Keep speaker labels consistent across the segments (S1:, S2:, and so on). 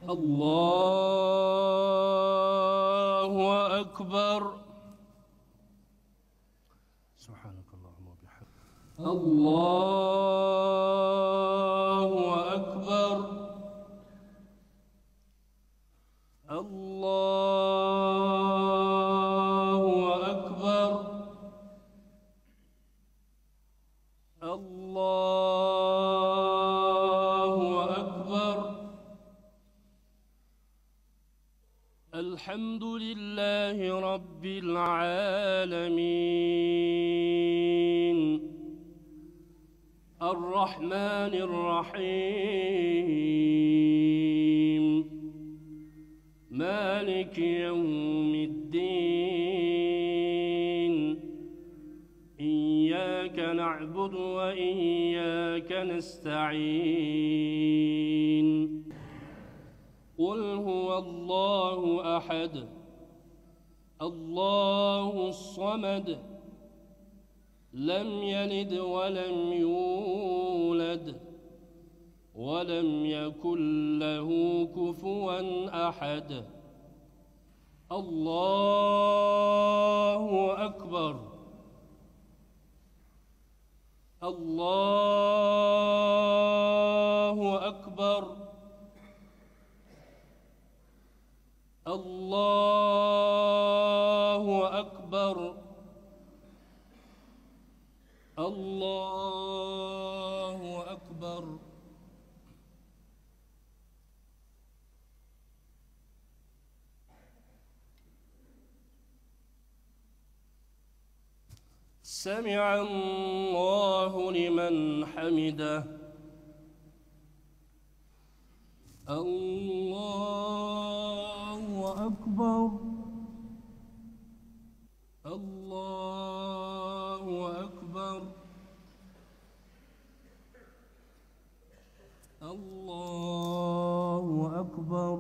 S1: الله أكبر. سبحانك اللهم وبحمدك. الله أكبر. الله أكبر. الله أكبر. الحمد لله رب العالمين الرحمن الرحيم مالك يوم الدين إياك نعبد وإياك نستعين قل هو الله أحد الله الصمد لم يلد ولم يولد ولم يكن له كفوا أحد. الله أكبر. الله أكبر. الله أكبر. الله أكبر. سمع الله لمن حمده. الله أكبر. الله أكبر. الله أكبر.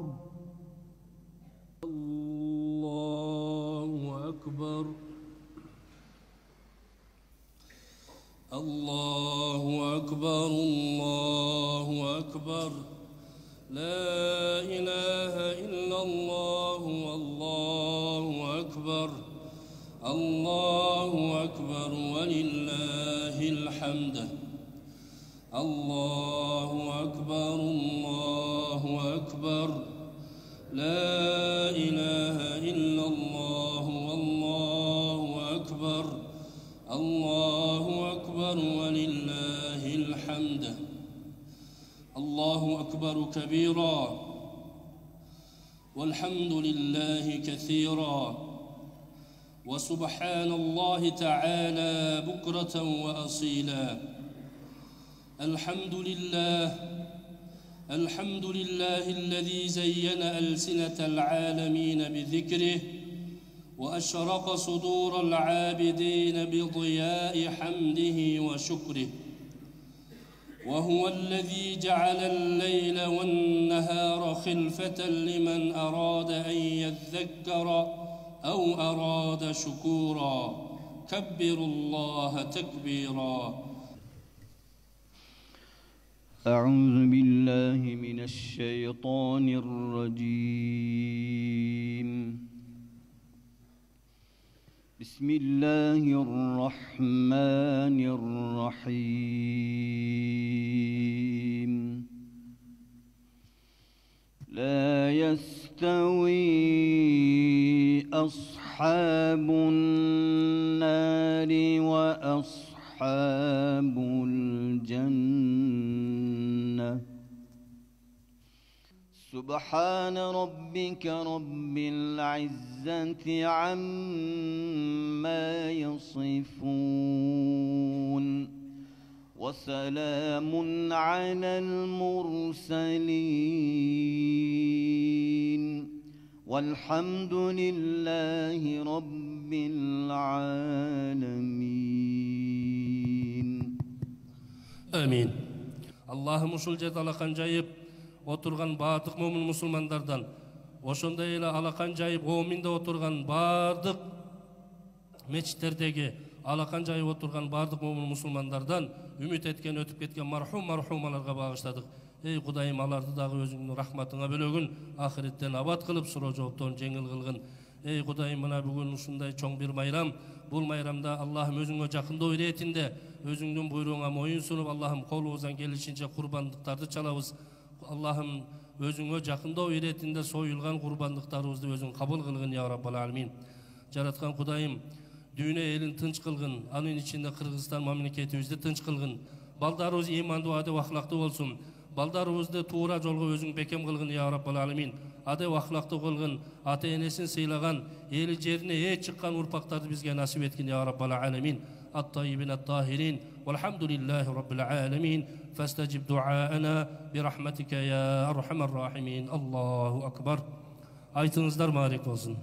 S1: الله أكبر. الله أكبر. الله أكبر. لا إله إلا الله والله أكبر. الله أكبر ولله الحمد. الله أكبر. الله أكبر. لا إله إلا الله والله أكبر. الله أكبر ولله الحمد. الله أكبر كبيرا والحمد لله كثيرا وسبحان الله تعالى بكرة وأصيلا. الحمد لله. الحمد لله الذي زين ألسنة العالمين بذكره وأشرق صدور العابدين بضياء حمده وشكره. وهو الذي جعل الليل والنهار خلفة لمن أراد أن يذكر أو أراد شكورا. كبروا الله تكبيرا.
S2: أعوذ بالله من الشيطان الرجيم. بسم الله الرحمن الرحيم. لا يستوي أصحاب النار وأصحاب الجنة. سبحان ربك رب العزة عما يصفون وسلام على المرسلين والحمد لله رب العالمين.
S1: آمين. Allah'ım ушул жерде алакан жайып отурган баардык момун мусулмандардан, ошондой эле алакан жайып ооминде отурган баардык мечиттердеги алакан жайып отурган баардык момун мусулмандардан үмүт эткен өтүп кеткен мархумаларга багыштадык. ey Кудайым аларды дагы өзүңдүн рахматыңа бөлөгүн, ахиреттен абат кылып, суроо жооптон жеңил кылгын. Ey Кудайым, мына бүгүн ушундай чоң бир майрам, бул майрамда Аллахым өзүңө жакындоо иретинде өзүңдүн буйругуңа моюн сунуп, Аллахым колубуздан келишинче курбандыктарды чалабыз. Аллахым өзүңө жакындоо иретинде союлган курбандыктарыбызды өзүң кабыл кылгын я Раббал Аламин. Жараткан Кудайым, дүйнө элин тынч кылгын, анын ичинде Кыргызстан мамлекетибизди тынч кылгын. Балдарыбыз имандуу, адеп ахлактуу болсун. Балдарыбызды туура жолго өзүң бекем кылгын я Раббал Аламин. Адеп ахлактуу кылгын, ата энесин сыйлаган, эли жерине ээ чыккан урпактарды бизге насип эткин я Раббал Аламин. الطيبين الطاهرين والحمد لله رب العالمين فاستجب دعاءنا برحمتك يا أرحم الراحمين الله أكبر. Aytыңыздар маарек болсын.